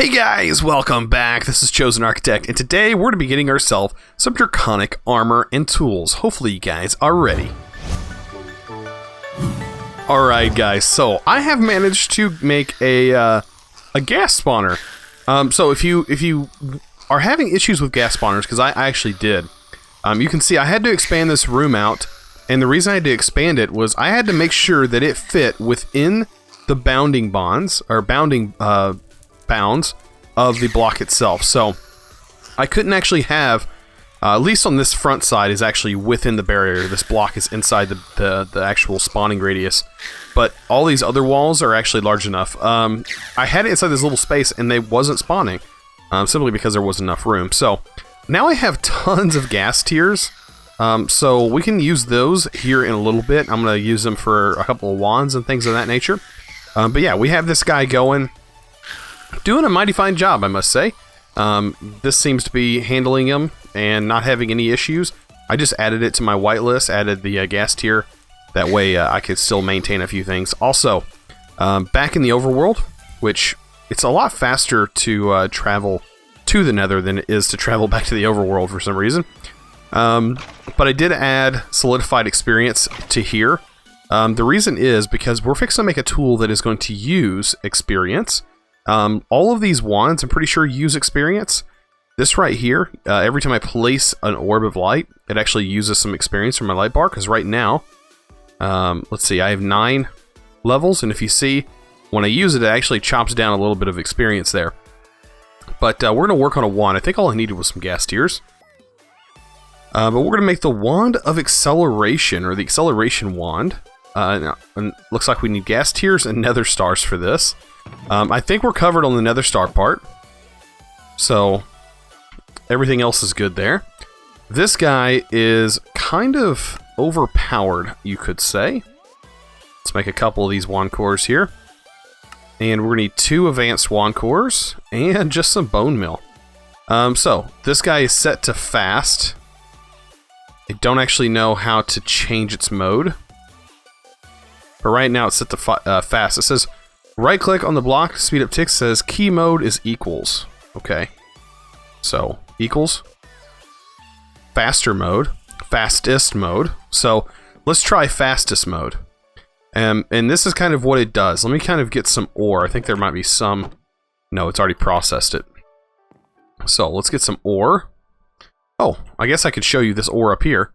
Hey guys, welcome back. This is ChosenArchitect, and today we're going to be getting ourselves some Draconic armor and tools. Hopefully you guys are ready. Alright guys, so I have managed to make a ghast spawner. So if you are having issues with ghast spawners, because I actually did, you can see I had to expand this room out, and the reason I had to expand it was I had to make sure that it fit within the bounding bonds, or bounds of the block itself. So I couldn't actually have, at least on this front side is actually within the barrier. This block is inside the actual spawning radius. But all these other walls are actually large enough. I had it inside this little space and they wasn't spawning. Simply because there wasn't enough room. So now I have tons of ghast tiers. So we can use those here in a little bit. I'm going to use them for a couple of wands and things of that nature. But yeah, we have this guy going. Doing a mighty fine job, I must say. This seems to be handling them and not having any issues. I just added it to my whitelist, added the ghast tier. That way I could still maintain a few things. Also, back in the overworld, which it's a lot faster to travel to the nether than it is to travel back to the overworld for some reason. But I did add solidified experience to here. The reason is because we're fixing to make a tool that is going to use experience. All of these wands, I'm pretty sure, use experience. This right here, every time I place an orb of light, it actually uses some experience from my light bar, because right now, let's see, I have 9 levels, and if you see, when I use it, it actually chops down a little bit of experience there. But we're going to work on a wand. I think all I needed was some ghast tiers. But we're going to make the Wand of Acceleration, or the Acceleration Wand. And looks like we need ghast tiers and nether stars for this. I think we're covered on the nether star part. So, everything else is good there. This guy is kind of overpowered, you could say. Let's make a couple of these wand cores here. And we're going to need 2 advanced wand cores and just some bone meal. So, this guy is set to fast. I don't actually know how to change its mode. But right now it's set to fast. It says right click on the block, speed up ticks, says key mode is equals. Okay. So, equals. Faster mode. Fastest mode. So, let's try fastest mode. And this is kind of what it does. Let me kind of get some ore. I think there might be some. No, it's already processed it. So, let's get some ore. Oh, I guess I could show you this ore up here.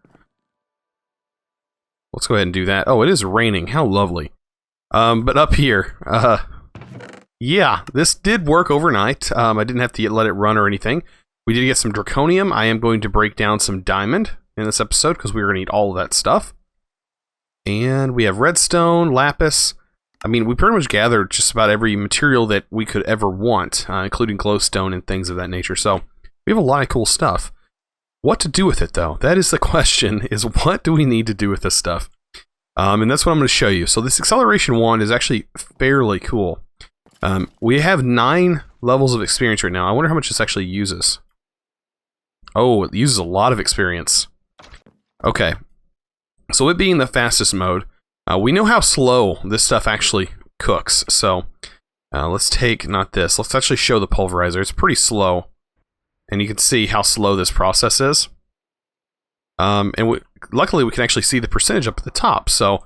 Let's go ahead and do that. Oh, it is raining. How lovely. But up here, yeah, this did work overnight. I didn't have to let it run or anything. We did get some draconium. I am going to break down some diamond in this episode because we're going to need all of that stuff. And we have redstone, lapis. I mean, we pretty much gathered just about every material that we could ever want, including glowstone and things of that nature. So we have a lot of cool stuff. What to do with it, though? That is the question, is what do we need to do with this stuff? And that's what I'm going to show you. So this acceleration wand is actually fairly cool. We have 9 levels of experience right now. I wonder how much this actually uses. Oh, it uses a lot of experience. Okay. So it being the fastest mode, we know how slow this stuff actually cooks. So let's take, not this, let's actually show the pulverizer. It's pretty slow. And you can see how slow this process is. Luckily, we can actually see the percentage up at the top, so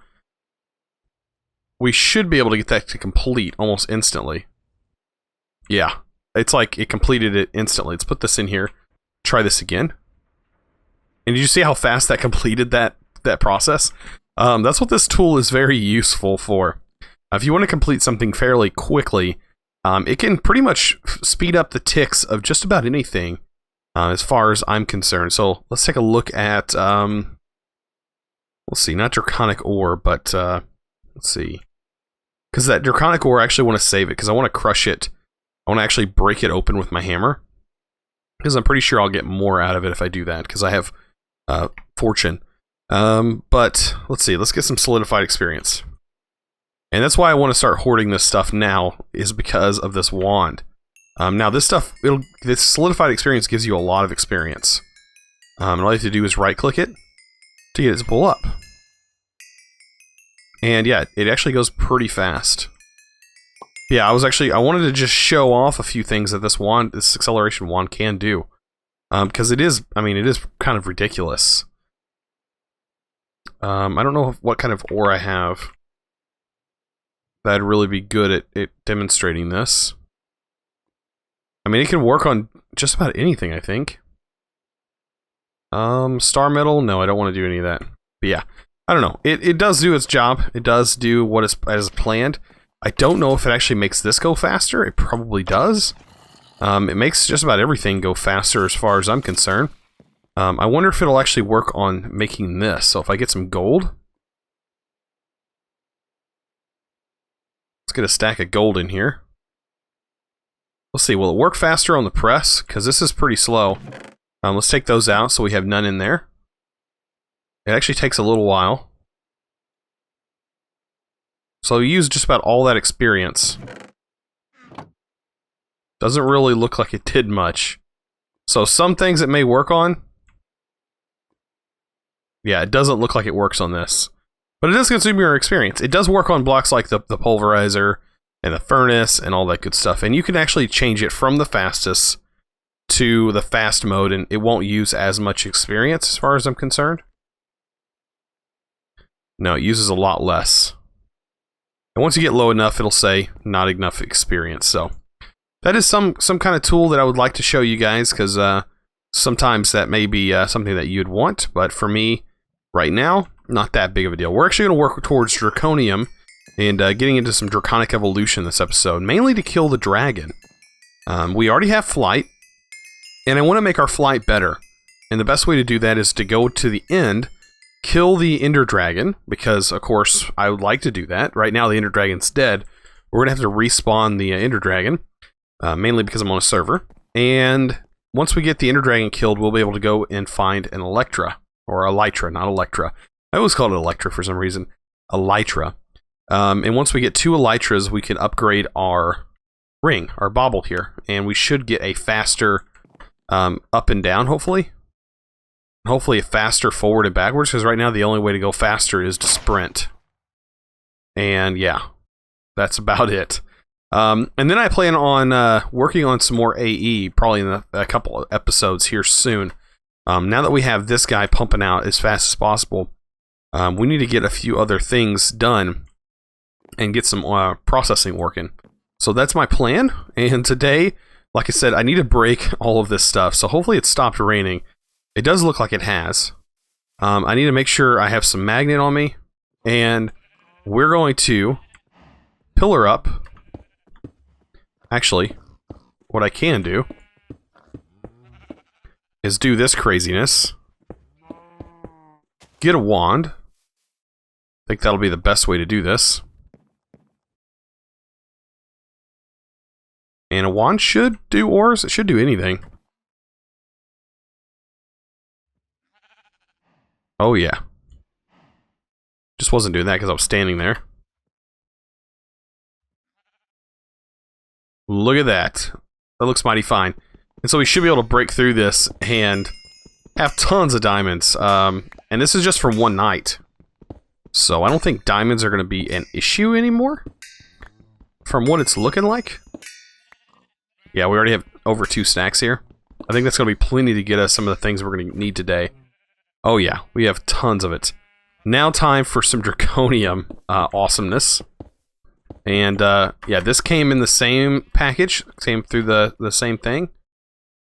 we should be able to get that to complete almost instantly. Yeah, it's like it completed it instantly. Let's put this in here. Try this again. And did you see how fast that completed that process? That's what this tool is very useful for. If you want to complete something fairly quickly, it can pretty much speed up the ticks of just about anything, as far as I'm concerned. So let's take a look at, let's see, not draconic ore, but let's see. Because that draconic ore, I actually want to save it, because I want to crush it. I want to actually break it open with my hammer. Because I'm pretty sure I'll get more out of it if I do that, because I have fortune. But let's see, let's get some solidified experience. And that's why I want to start hoarding this stuff now, is because of this wand. Now this stuff, this solidified experience gives you a lot of experience. And all you have to do is right click it to get it to pull up. And yeah, it actually goes pretty fast. Yeah, I wanted to just show off a few things that this acceleration wand can do. Because it is kind of ridiculous. I don't know what kind of ore I have that'd really be good at demonstrating this. I mean, it can work on just about anything, I think. Star metal? No, I don't want to do any of that. But yeah, I don't know. It does do its job. It does do what is as planned. I don't know if it actually makes this go faster. It probably does. It makes just about everything go faster as far as I'm concerned. I wonder if it'll actually work on making this. So if I get some gold... Let's get a stack of gold in here. Let's see, will it work faster on the press? Because this is pretty slow. Let's take those out so we have none in there. It actually takes a little while. So we use just about all that experience. Doesn't really look like it did much. So some things it may work on. Yeah, it doesn't look like it works on this. But it does consume your experience. It does work on blocks like the pulverizer and the furnace and all that good stuff. And you can actually change it from the fastest to the fast mode, and it won't use as much experience as far as I'm concerned. No, it uses a lot less. And once you get low enough, it'll say not enough experience. So that is some kind of tool that I would like to show you guys, because sometimes that may be something that you'd want. But for me, right now, not that big of a deal. We're actually going to work towards Draconium and getting into some Draconic evolution this episode, mainly to kill the dragon. We already have flight, and I want to make our flight better. And the best way to do that is to go to the end, kill the Ender Dragon, because, of course, I would like to do that. Right now, the Ender Dragon's dead. We're going to have to respawn the Ender Dragon, mainly because I'm on a server. And once we get the Ender Dragon killed, we'll be able to go and find an Electra. Or Elytra, not Electra. I always call it Electra for some reason. Elytra. And once we get 2 Elytras, we can upgrade our ring, our bauble here. And we should get a faster up and down, hopefully. Hopefully a faster forward and backwards, because right now the only way to go faster is to sprint. And yeah, that's about it. And then I plan on working on some more AE, probably in a couple of episodes here soon. Now that we have this guy pumping out as fast as possible, we need to get a few other things done and get some processing working. So that's my plan. And today, like I said, I need to break all of this stuff. So hopefully it stopped raining. It does look like it has. I need to make sure I have some magnet on me. And we're going to pillar up. Actually, what I can do is do this craziness. Get a wand. I think that'll be the best way to do this. And a wand should do ores. It should do anything. Oh yeah. Just wasn't doing that because I was standing there. Look at that. That looks mighty fine. And so we should be able to break through this and have tons of diamonds. And this is just for one night. So I don't think diamonds are going to be an issue anymore. From what it's looking like. Yeah, we already have over 2 stacks here. I think that's going to be plenty to get us some of the things we're going to need today. Oh yeah, we have tons of it. Now time for some draconium awesomeness. And yeah, this came in the same package. Came through the same thing.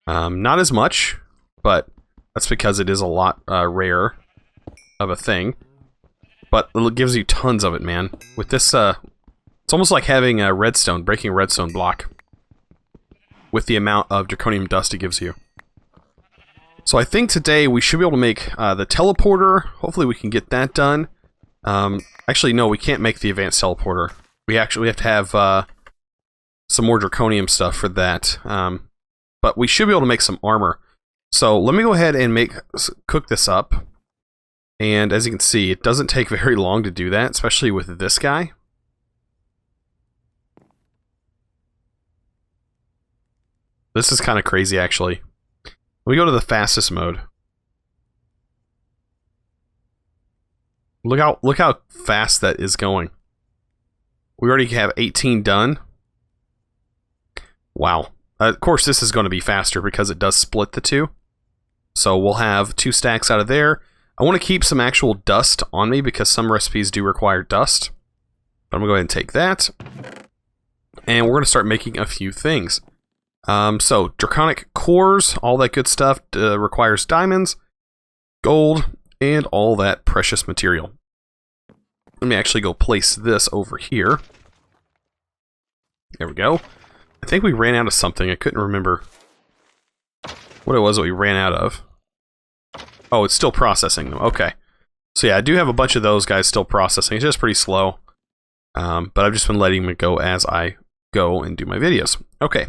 Not as much, but that's because it is a lot rarer of a thing. But it gives you tons of it, man. With this, it's almost like having a redstone, breaking a redstone block. With the amount of draconium dust it gives you. So I think today we should be able to make the teleporter. Hopefully we can get that done. Actually, no, we can't make the advanced teleporter. We have to have some more draconium stuff for that. But we should be able to make some armor. So let me go ahead and cook this up. And as you can see, it doesn't take very long to do that, especially with this guy. This is kind of crazy, actually. Let me go to the fastest mode. Look how fast that is going. We already have 18 done. Wow. Of course, this is going to be faster because it does split the two. So we'll have 2 stacks out of there. I want to keep some actual dust on me because some recipes do require dust. But I'm going to go ahead and take that. And we're going to start making a few things. So, draconic cores, all that good stuff requires diamonds, gold, and all that precious material. Let me actually go place this over here. There we go. I think we ran out of something. I couldn't remember what it was that we ran out of. Oh, it's still processing them. Okay. So yeah, I do have a bunch of those guys still processing. It's just pretty slow. But I've just been letting them go as I go and do my videos. Okay.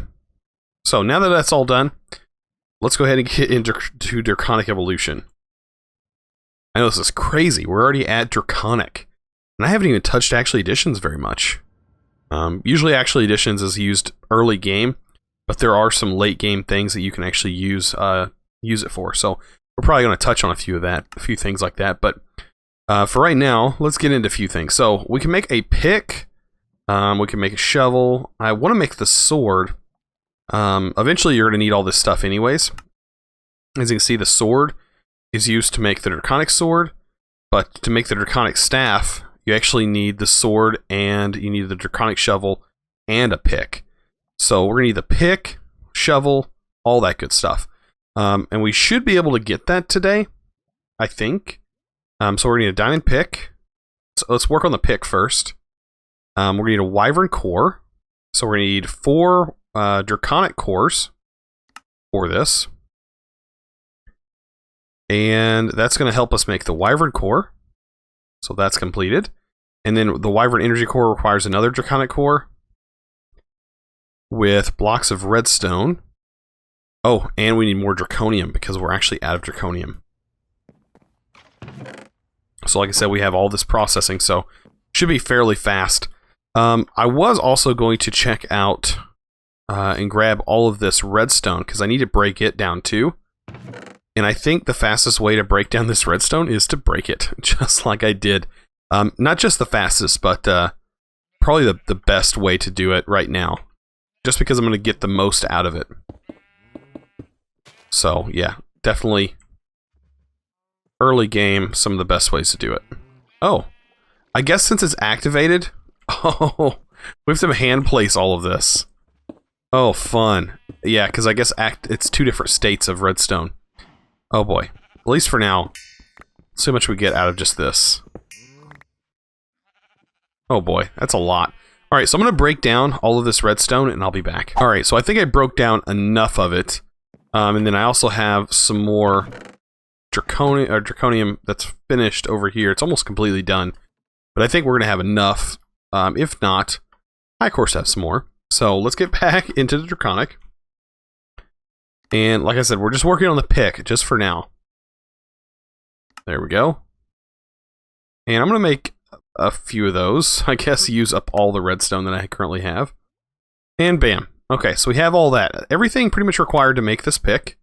So now that that's all done, let's go ahead and get into Draconic Evolution. I know this is crazy. We're already at Draconic. And I haven't even touched Actually Editions very much. Usually Actually Editions is used early game, but there are some late game things that you can actually use it for. So we're probably going to touch on a few things like that. But for right now, let's get into a few things. So we can make a pick. We can make a shovel. I want to make the sword. Eventually you're going to need all this stuff anyways. As you can see, the sword is used to make the Draconic sword, but to make the Draconic staff, you actually need the sword and you need the Draconic shovel and a pick. So we're going to need the pick, shovel, all that good stuff. And we should be able to get that today, I think. So we're going to need a diamond pick. So let's work on the pick first. We're going to need a Wyvern core. So we're going to need 4 Draconic cores for this. And that's going to help us make the Wyvern core. So that's completed. And then the Wyvern energy core requires another Draconic core with blocks of redstone. Oh, and we need more draconium because we're actually out of draconium. So like I said, we have all this processing, so should be fairly fast. I was also going to check out and grab all of this redstone because I need to break it down too. And I think the fastest way to break down this redstone is to break it, just like I did. Not just the fastest, but probably the best way to do it right now. Just because I'm going to get the most out of it. So, yeah, definitely early game, some of the best ways to do it. Oh, I guess since it's activated, oh, we have to hand place all of this. Oh, fun. Yeah, because I guess it's 2 different states of redstone. Oh boy. At least for now. Let's see how much we get out of just this. Oh boy, that's a lot. Alright, so I'm going to break down all of this redstone and I'll be back. Alright, so I think I broke down enough of it. And then I also have some more draconium that's finished over here. It's almost completely done. But I think we're going to have enough. If not, I of course have some more. So let's get back into the Draconic. And like I said, we're just working on the pick just for now. There we go. And I'm going to make a few of those. I guess use up all the redstone that I currently have. And bam. Okay, so we have all that. Everything pretty much required to make this pick.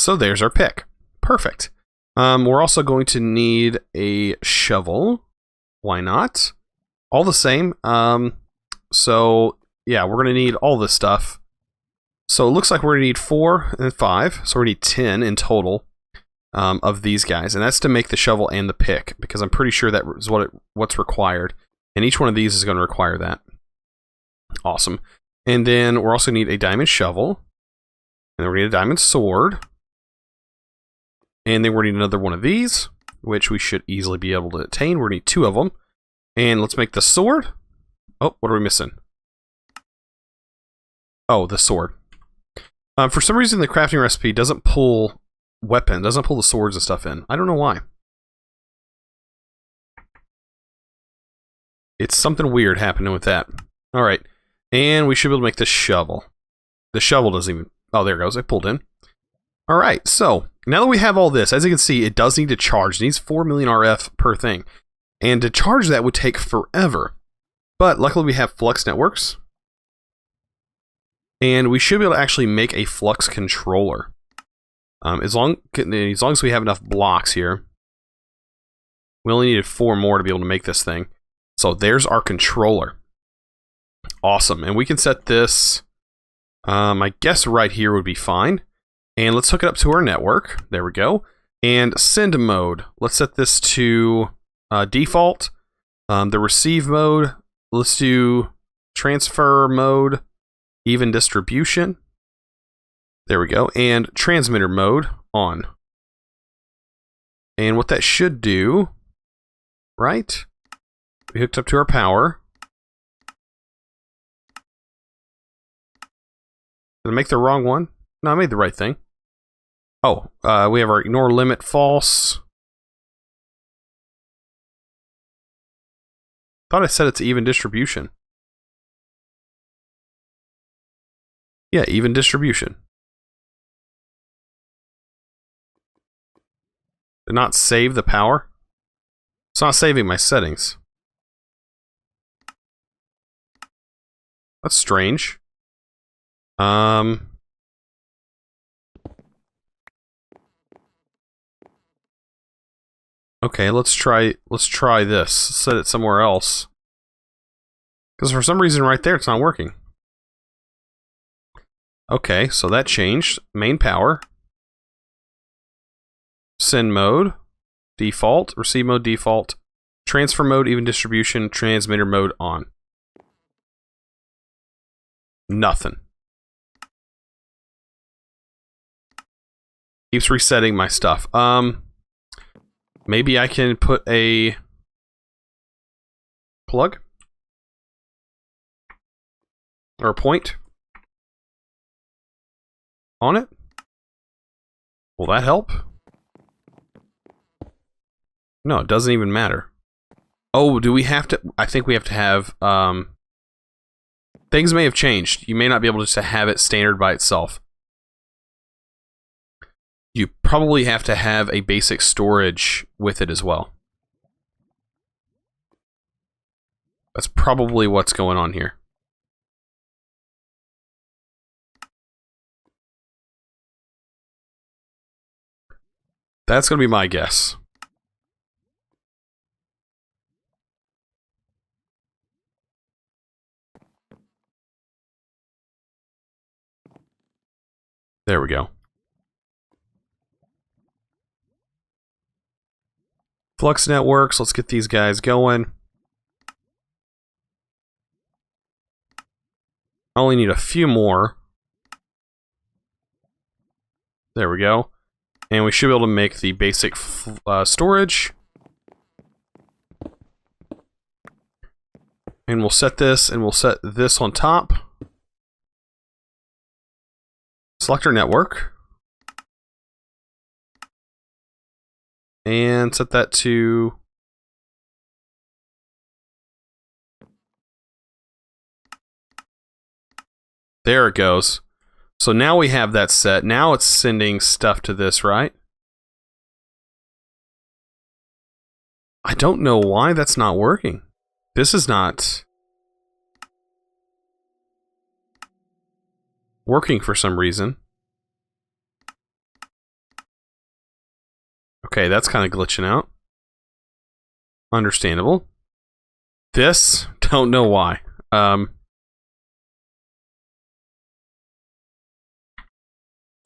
So there's our pick. Perfect. We're also going to need a shovel. Why not? All the same. So yeah, we're going to need all this stuff. So it looks like we're going to need 4 and 5. So we need 10 in total of these guys. And that's to make the shovel and the pick. Because I'm pretty sure that is what's required. And each one of these is going to require that. Awesome. And then we're also going to need a diamond shovel. And then we're going to need a diamond sword. And then we're going to need another one of these. Which we should easily be able to attain. We're going to need 2 of them. And let's make the sword. Oh, what are we missing? Oh, the sword. For some reason, the crafting recipe doesn't pull weapons, doesn't pull the swords and stuff in. I don't know why. It's something weird happening with that. Alright. And we should be able to make the shovel. The shovel doesn't even... Oh, there it goes. It pulled in. Alright, so now that we have all this, as you can see, it does need to charge. It needs 4 million RF per thing. And to charge that would take forever. But luckily we have Flux networks. And we should be able to actually make a Flux controller. As long as we have enough blocks here. We only needed 4 more to be able to make this thing. So there's our controller. Awesome. And we can set this I guess right here would be fine. And let's hook it up to our network. There we go. And send mode. Let's set this to default. The receive mode, let's do transfer mode, even distribution. There we go. And transmitter mode on. And what that should do, right? We hooked up to our power. Did I make the wrong one? No, I made the right thing. Oh, we have our ignore limit false. Thought I set it to even distribution. Yeah, even distribution. Did not save the power. It's not saving my settings. That's strange. Okay, let's try this. Set it somewhere else. Because for some reason right there it's not working. Okay, so that changed. Main power. Send mode. Default. Receive mode default. Transfer mode even distribution. Transmitter mode on. Nothing. Keeps resetting my stuff. Maybe I can put a plug or a point on it. Will that help? No, it doesn't even matter. Oh, do we have to? I think we have to have things may have changed. You may not be able to have it standard by itself. You probably have to have a basic storage with it as well. That's probably what's going on here. That's going to be my guess. There we go. Flux networks, let's get these guys going. I only need a few more. There we go. And we should be able to make the basic storage. And we'll set this, and we'll set this on top. Select our network. And set that to... There it goes. So now we have that set. Now it's sending stuff to this, right? I don't know why that's not working. This is not working for some reason. Okay, that's kind of glitching out. Understandable. This, don't know why.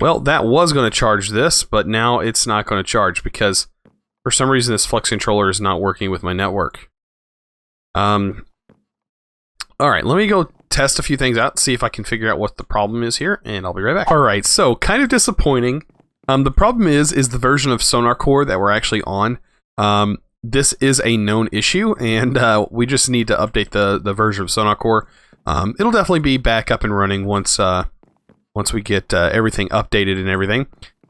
Well, that was going to charge this, but now it's not going to charge because for some reason this Flux controller is not working with my network. Alright, let me go test a few things out, see if I can figure out what the problem is here, and I'll be right back. Alright, so kind of disappointing. The problem is the version of Sonar Core that we're actually on. This is a known issue, and we just need to update the version of Sonar Core. It'll definitely be back up and running once we get everything updated and everything.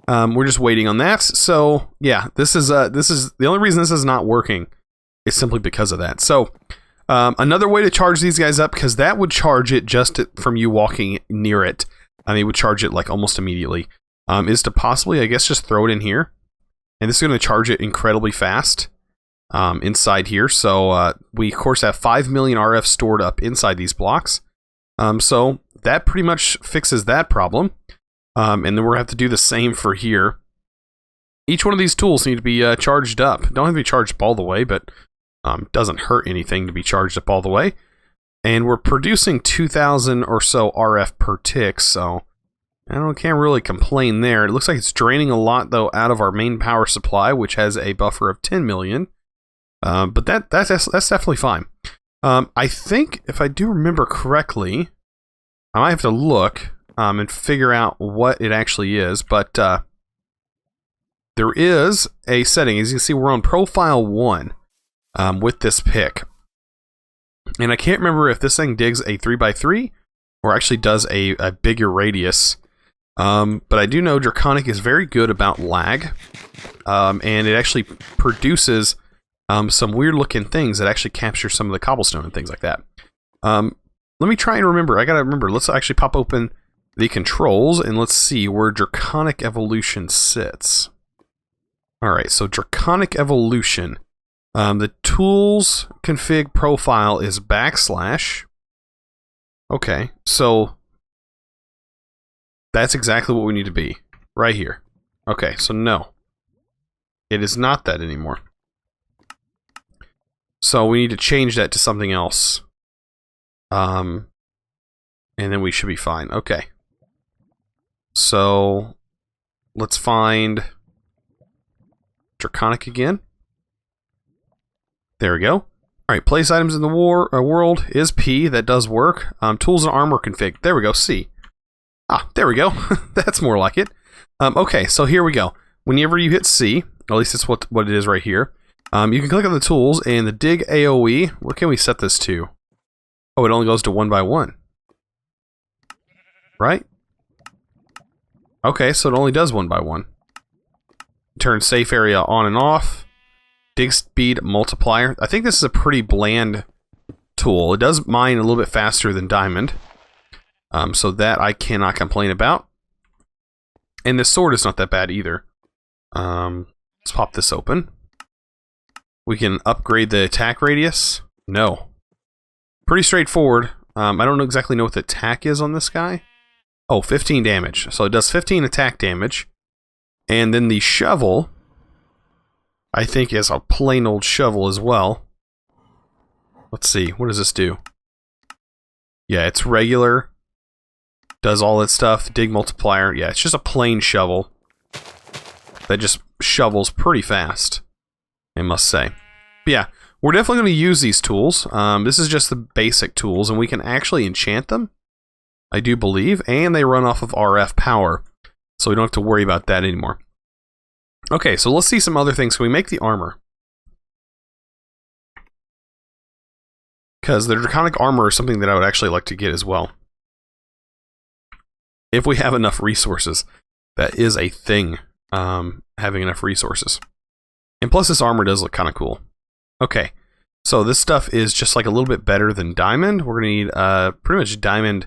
We're just waiting on that. So yeah, this is the only reason this is not working is simply because of that. So another way to charge these guys up, because that would charge it just from you walking near it. I mean, it would charge it like almost immediately. Is to possibly, I guess, just throw it in here. And this is going to charge it incredibly fast inside here. So we, of course, have 5 million RF stored up inside these blocks. So that pretty much fixes that problem. And then we're going to have to do the same for here. Each one of these tools need to be charged up. Don't have to be charged up all the way, but doesn't hurt anything to be charged up all the way. And we're producing 2,000 or so RF per tick, so can't really complain there. It looks like it's draining a lot, though, out of our main power supply, which has a buffer of 10 million. But that's definitely fine. I think, if I do remember correctly, I might have to look and figure out what it actually is, but there is a setting. As you can see, we're on Profile 1 with this pick. And I can't remember if this thing digs a 3x3 or actually does a bigger radius. But I do know Draconic is very good about lag. And it actually produces some weird looking things that actually capture some of the cobblestone and things like that. Let me try and remember. I gotta remember. Let's actually pop open the controls and let's see where Draconic Evolution sits. Alright, so Draconic Evolution. The tools config profile is /. Okay, so that's exactly what we need to be. Right here. Okay, so no. It is not that anymore. So we need to change that to something else. And then we should be fine. Okay. So let's find Draconic again. There we go. Alright, place items in the world is P. That does work. Tools and armor config. There we go, C. Ah, there we go. That's more like it. Okay, so here we go. Whenever you hit C, at least that's what it is right here, you can click on the tools and the dig AoE. What can we set this to? Oh, it only goes to 1x1. Right? Okay, so it only does 1x1. Turn safe area on and off. Dig speed multiplier. I think this is a pretty bland tool. It does mine a little bit faster than diamond. So that I cannot complain about. And this sword is not that bad either. Let's pop this open. We can upgrade the attack radius. No. Pretty straightforward. I don't exactly know what the attack is on this guy. Oh, 15 damage. So it does 15 attack damage. And then the shovel, I think, is a plain old shovel as well. Let's see. What does this do? Yeah, it's regular. Does all that stuff. Dig multiplier. Yeah, it's just a plain shovel that just shovels pretty fast, I must say. But yeah, we're definitely going to use these tools. This is just the basic tools, and we can actually enchant them, I do believe, and they run off of RF power, so we don't have to worry about that anymore. Okay, so let's see some other things. Can we make the armor? Because the Draconic armor is something that I would actually like to get as well. If we have enough resources. That is a thing, having enough resources. And plus this armor does look kind of cool. Okay, so this stuff is just like a little bit better than diamond. We're going to need pretty much diamond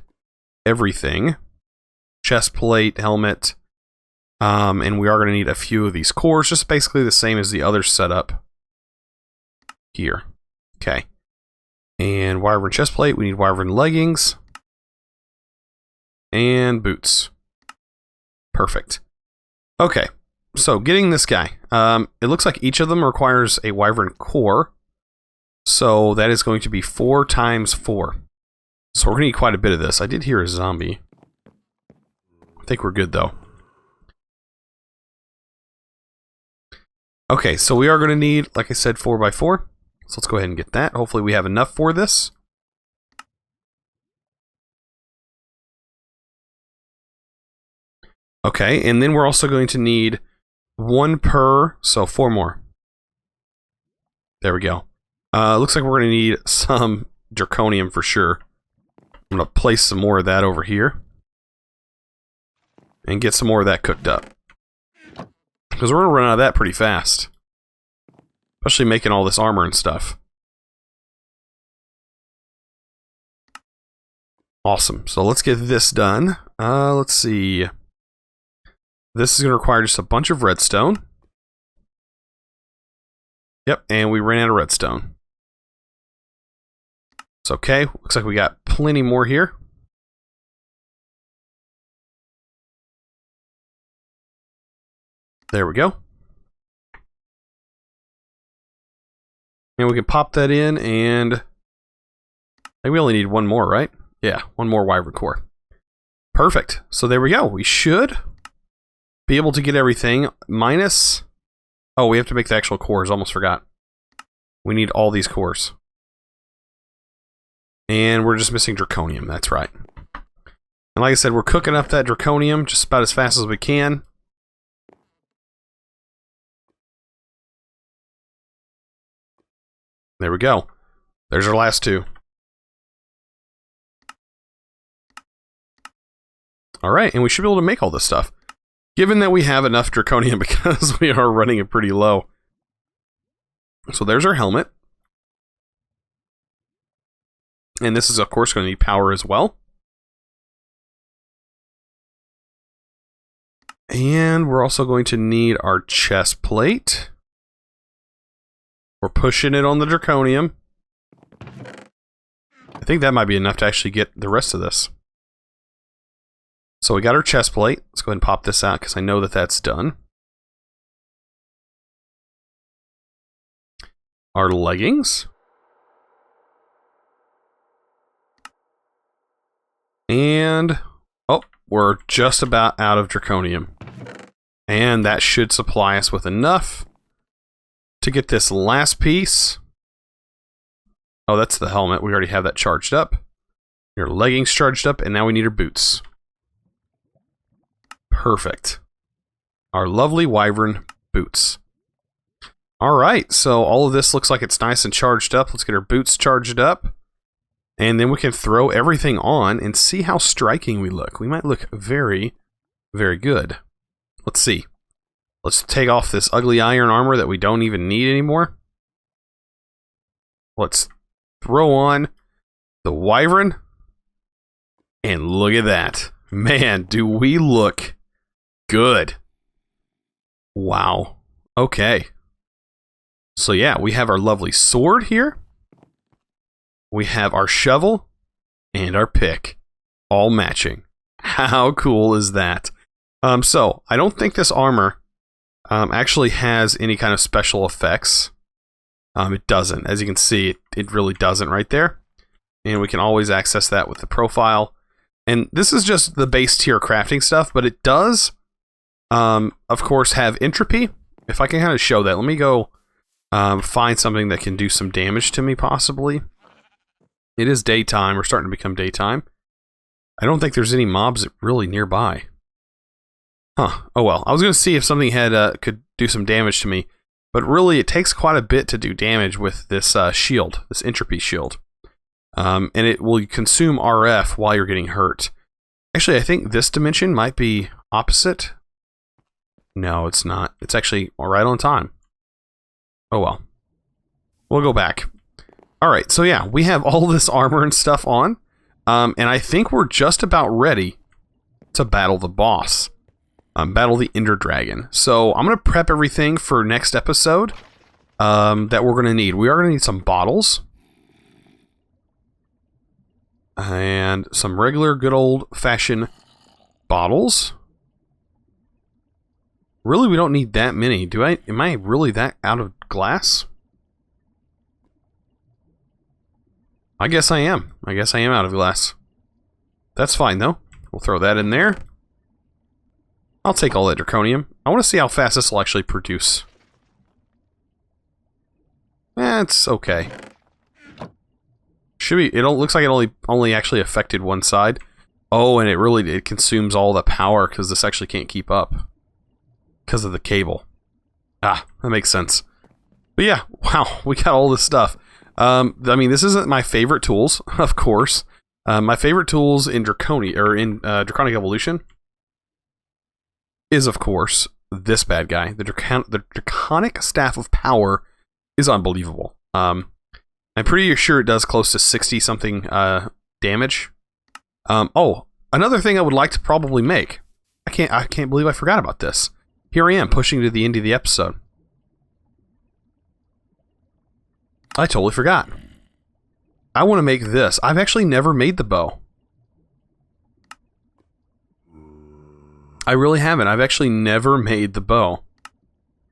everything. Chest plate, helmet, and we are going to need a few of these cores, just basically the same as the other setup here. Okay, and Wyvern chest plate, we need Wyvern leggings, and boots. Perfect. Okay, so getting this guy. It looks like each of them requires a Wyvern core, so that is going to be 4 times 4. So we're going to need quite a bit of this. I did hear a zombie. I think we're good, though. Okay, so we are going to need, like I said, 4x4. So let's go ahead and get that. Hopefully we have enough for this. Okay, and then we're also going to need 1 per, so 4 more. There we go. Looks like we're going to need some draconium for sure. I'm going to place some more of that over here. And get some more of that cooked up. Because we're going to run out of that pretty fast. Especially making all this armor and stuff. Awesome. So let's get this done. Let's see. This is going to require just a bunch of redstone. Yep, and we ran out of redstone. It's okay. Looks like we got plenty more here. There we go. And we can pop that in and think we only need one more, right? Yeah, one more Wyvern core. Perfect. So there we go. We should be able to get everything minus... Oh, we have to make the actual cores. Almost forgot. We need all these cores. And we're just missing draconium. That's right. And like I said, we're cooking up that draconium just about as fast as we can. There we go. There's our last two. Alright, and we should be able to make all this stuff. Given that we have enough draconium because we are running it pretty low. So there's our helmet. And this is, of course, going to need power as well. And we're also going to need our chest plate. We're pushing it on the draconium. I think that might be enough to actually get the rest of this. So we got our chest plate. Let's go ahead and pop this out because I know that that's done. Our leggings. And, oh, we're just about out of draconium. And that should supply us with enough to get this last piece. Oh, that's the helmet. We already have that charged up. Your leggings charged up, and now we need our boots. Perfect. Our lovely Wyvern boots. Alright, so all of this looks like it's nice and charged up. Let's get our boots charged up. And then we can throw everything on and see how striking we look. We might look very, very good. Let's see. Let's take off this ugly iron armor that we don't even need anymore. Let's throw on the Wyvern. And look at that. Man, do we look good. Wow. Okay. So yeah, we have our lovely sword here. We have our shovel and our pick. All matching. How cool is that? So, I don't think this armor actually has any kind of special effects. It doesn't. As you can see, it really doesn't right there. And we can always access that with the profile. And this is just the base tier crafting stuff, but it does, of course, have entropy. If I can kind of show that, let me go find something that can do some damage to me, possibly. It is daytime. We're starting to become daytime. I don't think there's any mobs really nearby. Huh. Oh well. I was going to see if something had could do some damage to me, but really it takes quite a bit to do damage with this shield, this entropy shield. And it will consume RF while you're getting hurt. Actually, I think this dimension might be opposite. No, it's not. It's actually right on time. Oh well. We'll go back. Alright, so yeah, we have all this armor and stuff on. And I think we're just about ready to battle the boss. Battle the Ender Dragon. So I'm going to prep everything for next episode that we're going to need. We are going to need some bottles. And some regular good old-fashioned bottles. Really, we don't need that many. Am I really that out of glass? I guess I am. I guess I am out of glass. That's fine, though. We'll throw that in there. I'll take all that draconium. I want to see how fast this will actually produce. It's okay. Should be. It looks like it only actually affected one side. Oh, and it consumes all the power because this actually can't keep up because of the cable. Ah, that makes sense. But yeah, wow, we got all this stuff. I mean, this isn't my favorite tools, of course. My favorite tools in Draconic Evolution is, of course, this bad guy. The Draconic Staff of Power is unbelievable. I'm pretty sure it does close to 60-something damage. Oh, another thing I would like to probably make. I can't believe I forgot about this. Here I am, pushing to the end of the episode. I totally forgot. I want to make this. I've actually never made the bow. I really haven't. I've actually never made the bow.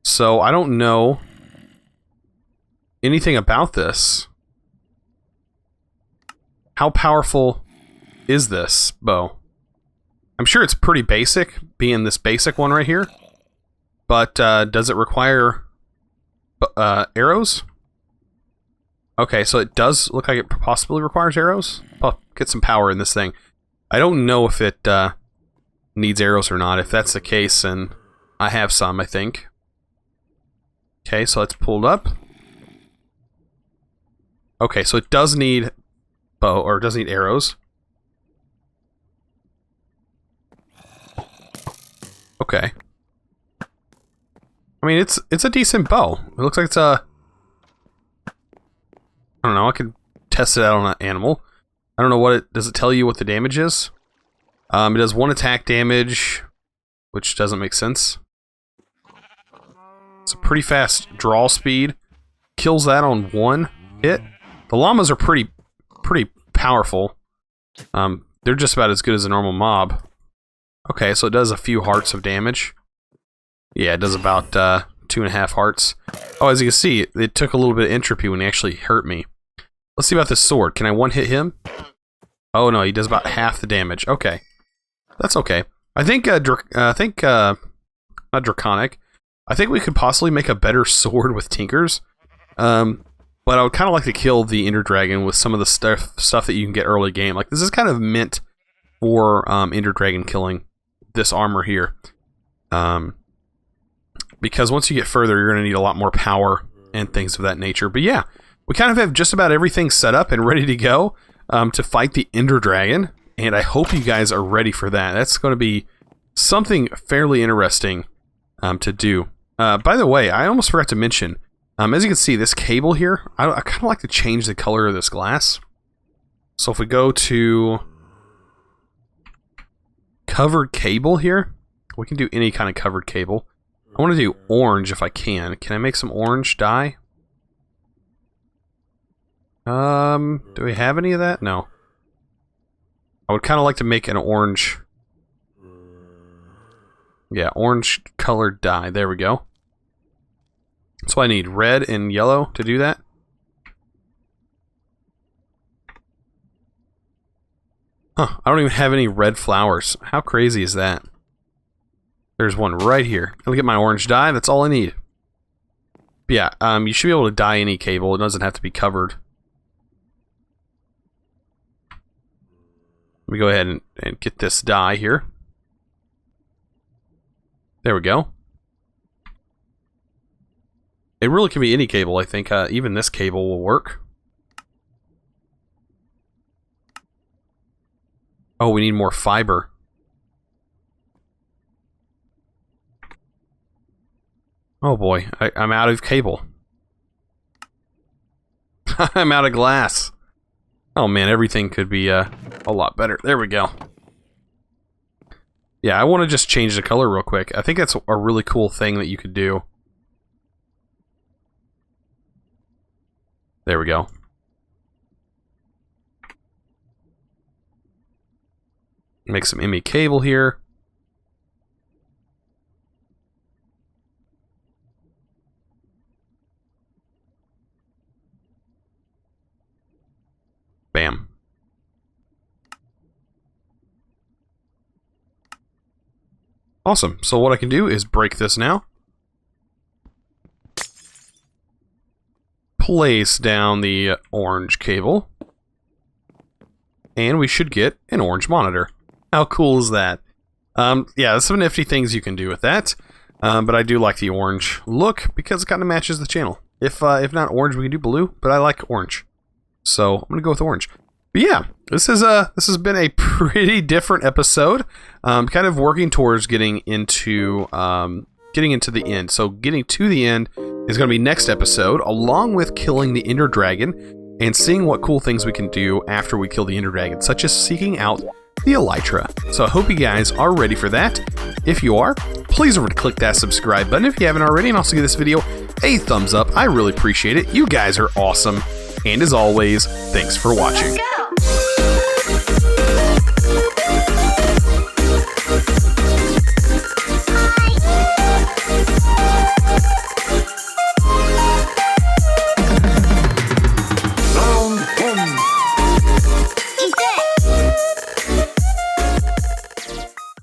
So I don't know anything about this. how powerful is this bow? I'm sure it's pretty basic, being this basic one right here. But does it require arrows? Okay, so it does look like it possibly requires arrows. I'll get some power in this thing. I don't know if it needs arrows or not. If that's the case, then I have some, I think. Okay, so let's pull it up. Okay, so it does need bow, or it does need arrows. Okay. I mean, it's a decent bow. It looks like it's a... I don't know, I could test it out on an animal. I don't know what it... Does it tell you what the damage is? It does 1 attack damage, which doesn't make sense. It's a pretty fast draw speed. Kills that on 1 hit. The llamas are pretty powerful. They're just about as good as a normal mob. Okay, so it does a few hearts of damage. Yeah, it does about 2.5 hearts. Oh, as you can see, it took a little bit of entropy when he actually hurt me. Let's see about this sword. Can I one-hit him? Oh no, he does about half the damage. Okay, that's okay. I think not Draconic. I think we could possibly make a better sword with Tinkers. But I would kind of like to kill the Ender Dragon with some of the stuff that you can get early game. Like, this is kind of meant for Ender Dragon killing, this armor here. Because once you get further, you're going to need a lot more power and things of that nature. But yeah, we kind of have just about everything set up and ready to go to fight the Ender Dragon. And I hope you guys are ready for that. That's going to be something fairly interesting to do. By the way, I almost forgot to mention, as you can see, this cable here, I kind of like to change the color of this glass. So if we go to covered cable here, we can do any kind of covered cable. I want to do orange if I can. Can I make some orange dye? Do we have any of that? No. I would kind of like to make an orange. Yeah, orange colored dye. There we go. So I need red and yellow to do that. Huh, I don't even have any red flowers. How crazy is that? There's one right here. I'll get my orange dye. That's all I need. But yeah, you should be able to dye any cable. It doesn't have to be covered. Let me go ahead and get this dye here. There we go. It really can be any cable, I think. Even this cable will work. Oh, we need more fiber. Oh boy, I'm out of cable. I'm out of glass. Oh man, everything could be a lot better. There we go. Yeah, I want to just change the color real quick. I think that's a really cool thing that you could do. There we go. Make some ME cable here. Bam. Awesome. So what I can do is break this now. Place down the orange cable. And we should get an orange monitor. How cool is that? Yeah, there's some nifty things you can do with that. But I do like the orange look because it kind of matches the channel. If not orange, we can do blue, but I like orange. So I'm gonna go with orange. But yeah, this has been a pretty different episode. Kind of working towards getting into the end. So getting to the end is going to be next episode, along with killing the Ender Dragon and seeing what cool things we can do after we kill the Ender Dragon, such as seeking out the Elytra. So I hope you guys are ready for that. If you are, please remember to click that subscribe button if you haven't already, and also give this video a thumbs up. I really appreciate it. You guys are awesome. And as always, thanks for watching.